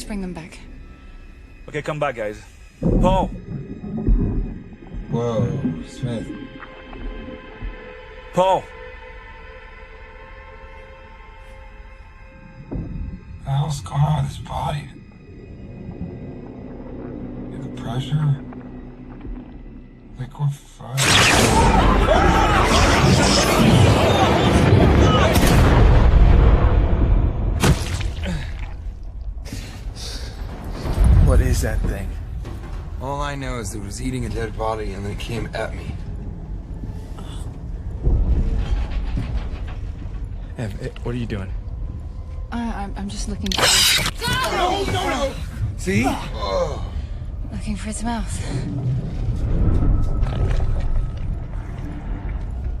bring them back. Okay, come back, guys. Paul! Whoa, Smith. Paul! What the hell's going on with his body? The pressure? Liquefied? What is that thing? All I know is it was eating a dead body and then it came at me. Ev, what are you doing? I'm just looking for... No! See? Looking for its mouth.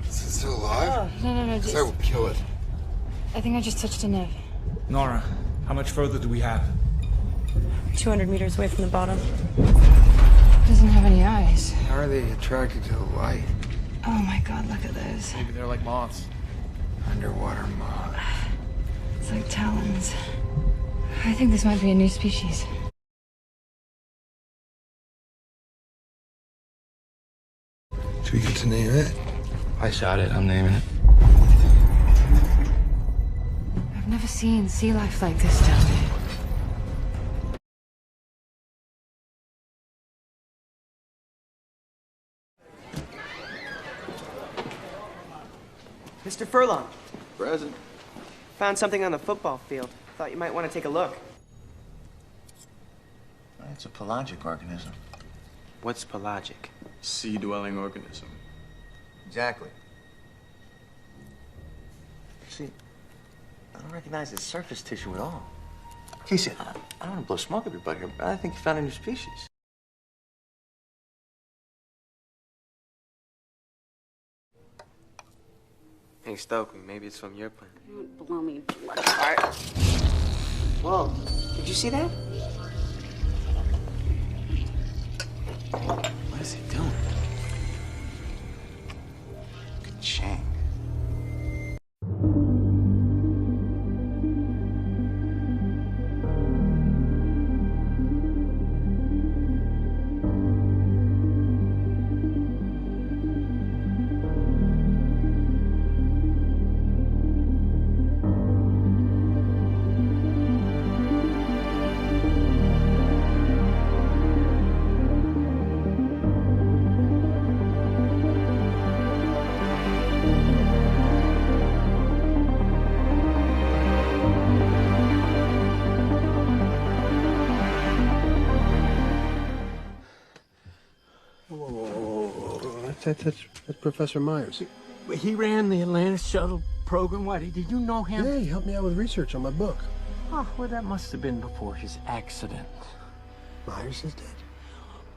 Is it still alive? No, Because I will kill it. I think I just touched a nerve. Nora, how much further do we have? 200 meters away from the bottom. Doesn't have any eyes. How are they attracted to the light? Oh my god, look at those. Maybe they're like moths. Underwater moth. It's like talons. I think this might be a new species. Should we get to name it? I shot it. I'm naming it. I've never seen sea life like this down there. Mr. Furlong, Present. found something on the football field. Thought you might want to take a look. It's a pelagic organism. What's pelagic? Sea-dwelling organism. Exactly. See, I don't recognize its surface tissue at all. Casey, I don't want to blow smoke at everybody here, but I think you found a new species. Hey, Stokely, maybe it's from your planet. Don't blow me blood apart. Whoa, did you see that? What is he doing? Good Chang. That's Professor Myers. He ran the Atlantis shuttle program. Why, did you know him? Yeah, he helped me out with research on my book. Oh, well, that must have been before his accident. Myers is dead.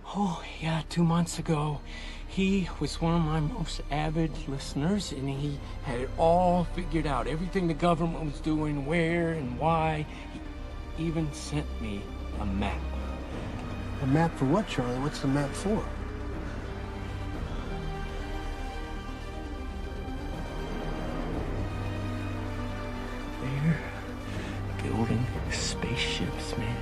Oh, yeah, 2 months ago. He was one of my most avid listeners, and he had it all figured out. Everything the government was doing, where and why. He even sent me a map. A map for what, Charlie? What's the map for? They're building spaceships, man.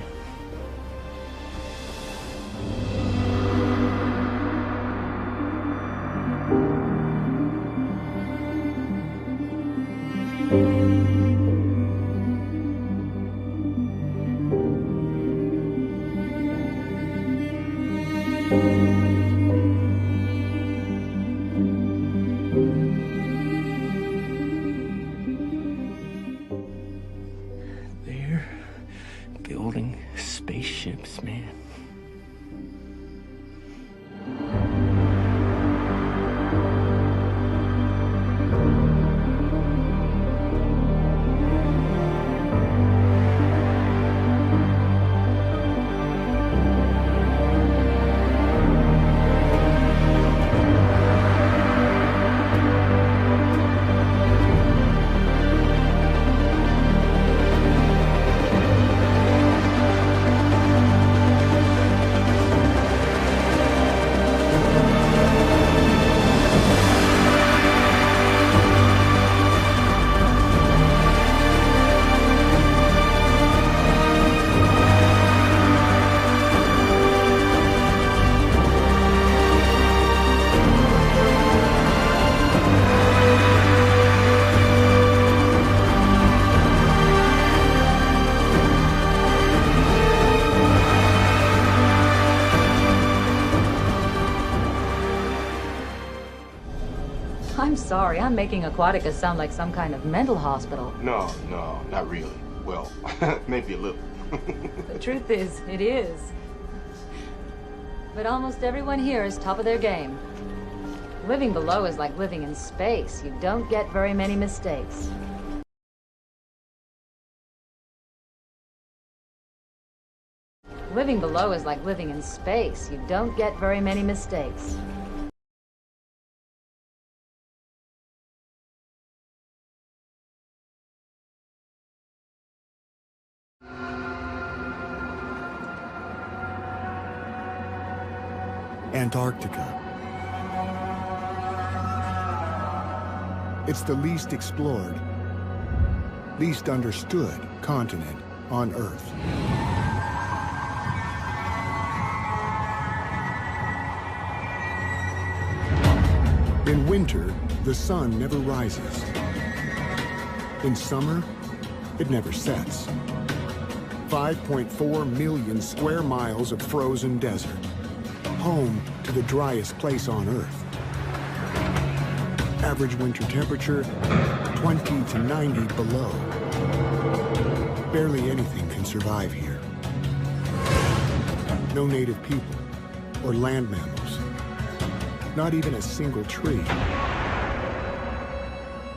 I'm sorry, I'm making Aquatica sound like some kind of mental hospital. No, not really. Well, maybe a little. The truth is, it is. But almost everyone here is top of their game. Living below is like living in space. You don't get very many mistakes. Living below is like living in space. You don't get very many mistakes. Antarctica. It's the least explored, least understood continent on Earth. In winter, the sun never rises. In summer, it never sets. 5.4 million square miles of frozen desert, home to the driest place on Earth. Average winter temperature, 20 to 90 below. Barely anything can survive here. No native people or land mammals. Not even a single tree.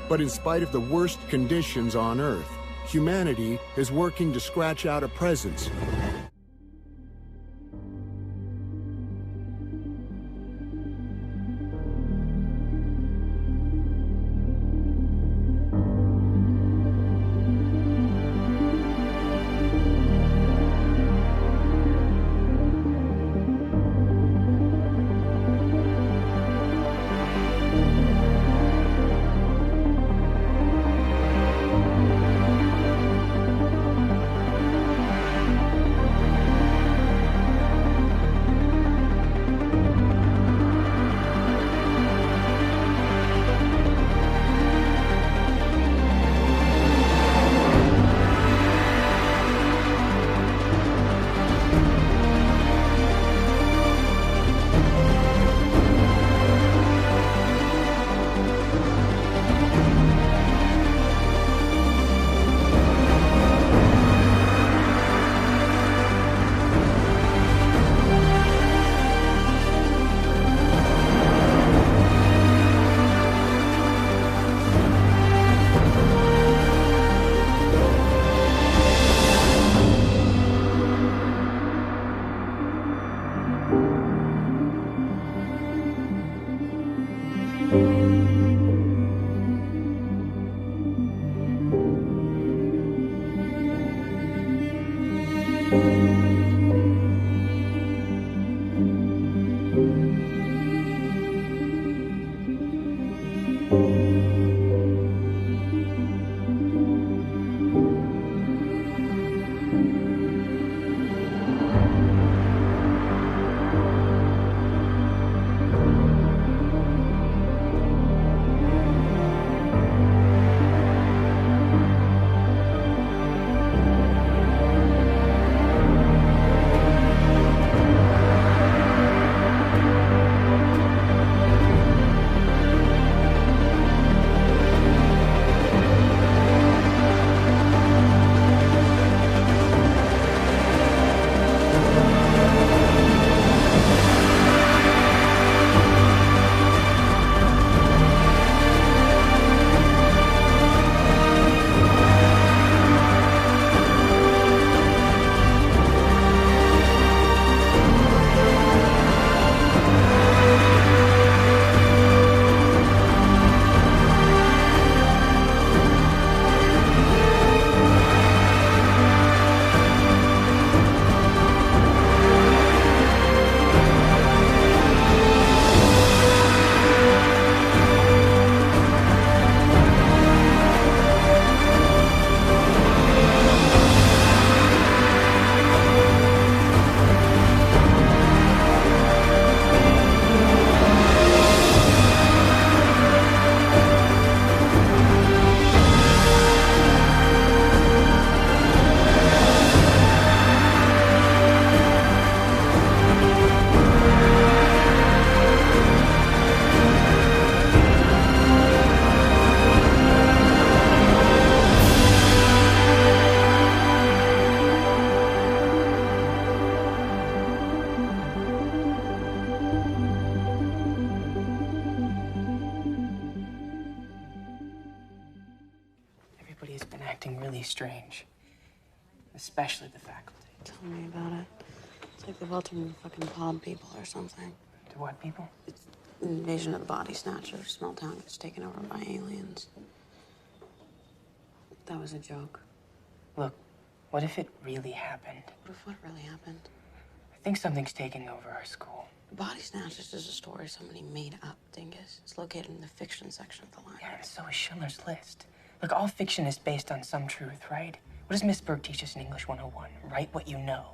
But in spite of the worst conditions on Earth, humanity is working to scratch out a presence. been acting really strange. Especially the faculty. Tell me about it. It's like they've altered into fucking pod people or something. To what people? It's an invasion of the body snatchers. Small town gets taken over by aliens. That was a joke. Look, what if it really happened? What if what really happened? I think something's taking over our school. The Body Snatchers is a story somebody made up, dingus. It's located in the fiction section of the line. Yeah, and so is Schindler's List. Look, all fiction is based on some truth, right? What does Miss Berg teach us in English 101? Write what you know.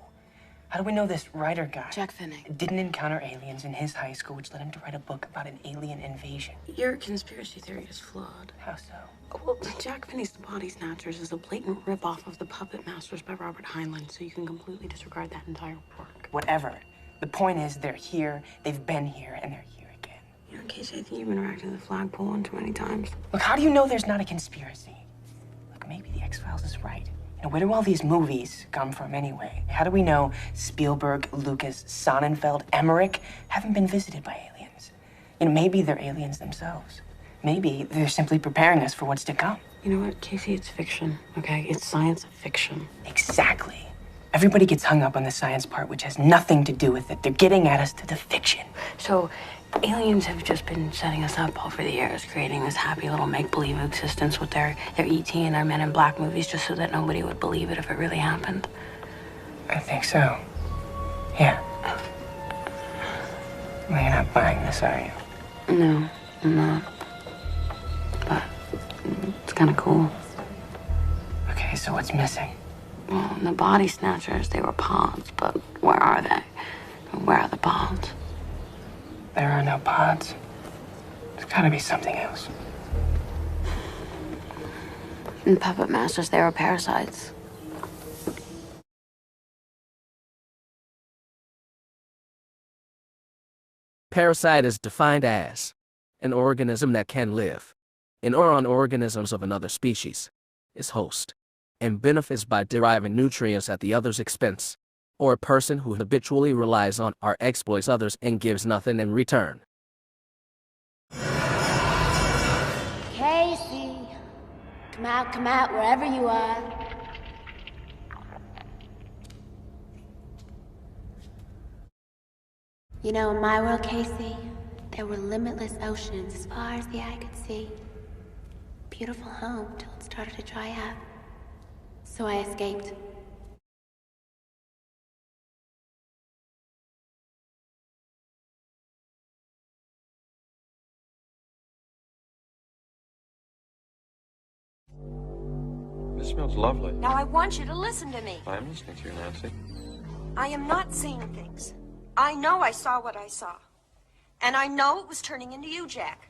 How do we know this writer guy Jack Finney didn't encounter aliens in his high school, which led him to write a book about an alien invasion? Your conspiracy theory is flawed. How so? Well, Jack Finney's The Body Snatchers is a blatant ripoff of The Puppet Masters by Robert Heinlein, so you can completely disregard that entire work. Whatever. The point is, they're here, they've been here, and they're here again. You know, Casey, I think you've interacted with the flagpole one too many times. Look, how do you know there's not a conspiracy? Look, maybe the X-Files is right. You know, where do all these movies come from anyway? How do we know Spielberg, Lucas, Sonnenfeld, Emmerich haven't been visited by aliens? You know, maybe they're aliens themselves. Maybe they're simply preparing us for what's to come. You know what, Casey? It's fiction, okay? It's science fiction. Exactly. Everybody gets hung up on the science part, which has nothing to do with it. They're getting at us to the fiction. So, aliens have just been setting us up over the years, creating this happy little make-believe existence with their E.T. and their Men in Black movies just so that nobody would believe it if it really happened. I think so. Yeah. Well, you're not buying this, are you? No, I'm not. But it's kind of cool. Okay, so what's missing? Well, in the Body Snatchers, they were pods, but where are they? Where are the pods? There are no pods. There's gotta be something else. In Puppet Masters, they were parasites. Parasite is defined as an organism that can live in or on organisms of another species, is host, and benefits by deriving nutrients at the other's expense, or a person who habitually relies on or exploits others and gives nothing in return. Casey, come out, wherever you are. You know, in my world, Casey, there were limitless oceans as far as the eye could see. Beautiful home till it started to dry up. So I escaped. This smells lovely. Now I want you to listen to me. I'm listening to you, Nancy. I am not seeing things. I know I saw what I saw. And I know it was turning into you, Jack.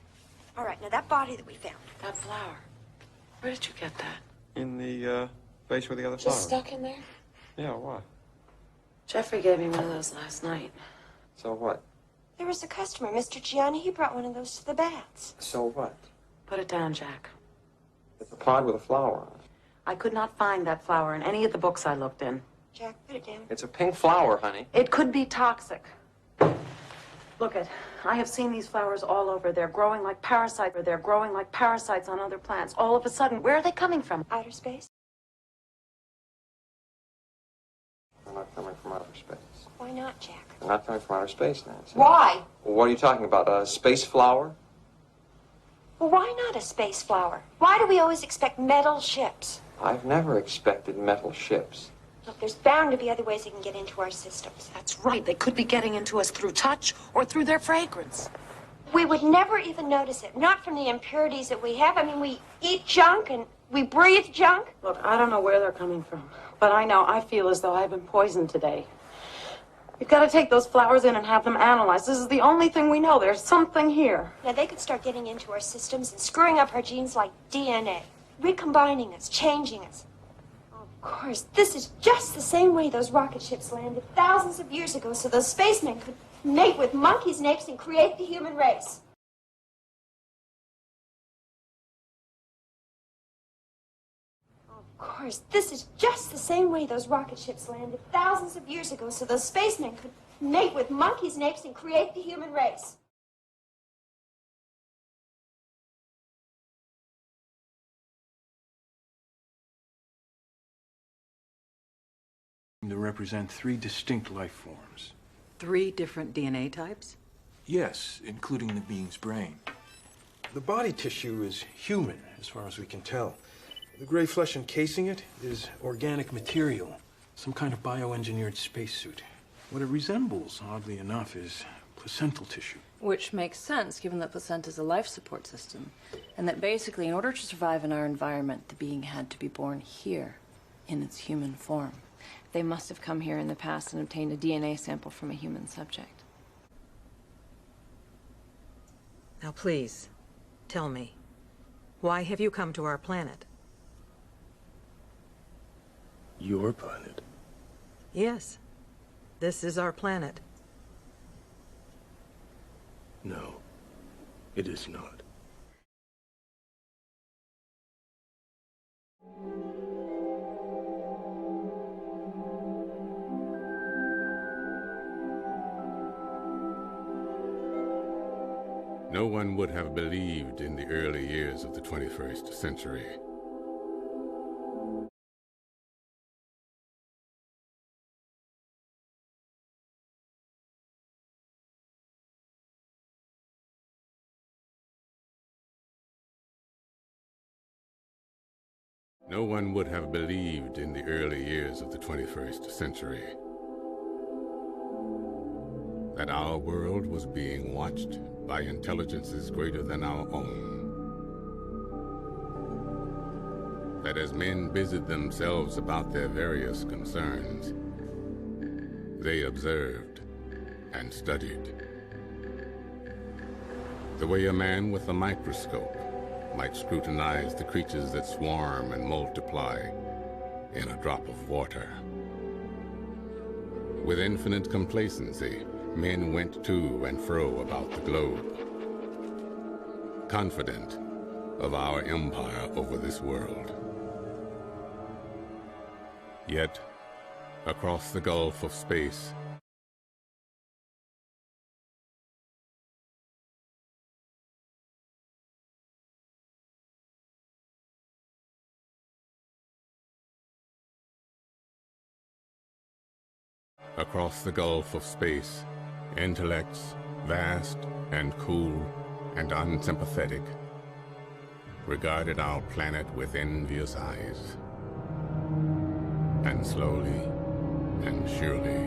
All right, now that body that we found. That flower. Where did you get that? In the vase with the other Just flowers. stuck in there? Yeah, what? Jeffrey gave me one of those last night. So what? There was a customer, Mr. Gianni. He brought one of those to the bats. So what? Put it down, Jack. It's a pod with a flower on it. I could not find that flower in any of the books I looked in. Jack, put it down. It's a pink flower, honey. It could be toxic. Look it, I have seen these flowers all over. They're growing like parasites, or they're growing like parasites on other plants. All of a sudden, where are they coming from? Outer space? They're not coming from outer space. Why not, Jack? They're not coming from outer space, Nancy. Why? Well, what are you talking about? A space flower? Well, why not a space flower? Why do we always expect metal ships? I've never expected metal ships. Look, there's bound to be other ways they can get into our systems. That's right. They could be getting into us through touch or through their fragrance. We would never even notice it. Not from the impurities that we have. I mean, we eat junk and we breathe junk. Look, I don't know where they're coming from, but I know I feel as though I've been poisoned today. We've got to take those flowers in and have them analyzed. This is the only thing we know. There's something here. Now, they could start getting into our systems and screwing up our genes like DNA, recombining us, changing us. Of course, this is just the same way those rocket ships landed thousands of years ago so those spacemen could mate with monkeys and apes and create the human race. Of course, this is just the same way those rocket ships landed thousands of years ago so those spacemen could mate with monkeys and apes and create the human race. to represent 3 distinct life forms. 3 different DNA types? Yes, including the being's brain. The body tissue is human, as far as we can tell. The gray flesh encasing it is organic material, some kind of bioengineered spacesuit. What it resembles, oddly enough, is placental tissue. Which makes sense, given that placenta is a life support system, and that basically, in order to survive in our environment, the being had to be born here, in its human form. They must have come here in the past and obtained a DNA sample from a human subject. Now please, tell me, why have you come to our planet? Your planet? Yes, this is our planet. No, it is not. No one would have believed in the early years of the 21st century. No one would have believed in the early years of the 21st century that our world was being watched by intelligences greater than our own. That as men busied themselves about their various concerns, they observed and studied. The way a man with a microscope might scrutinize the creatures that swarm and multiply in a drop of water. With infinite complacency, men went to and fro about the globe, confident of our empire over this world. Yet, across the gulf of space, intellects, vast and cool and unsympathetic, regarded our planet with envious eyes. And slowly and surely,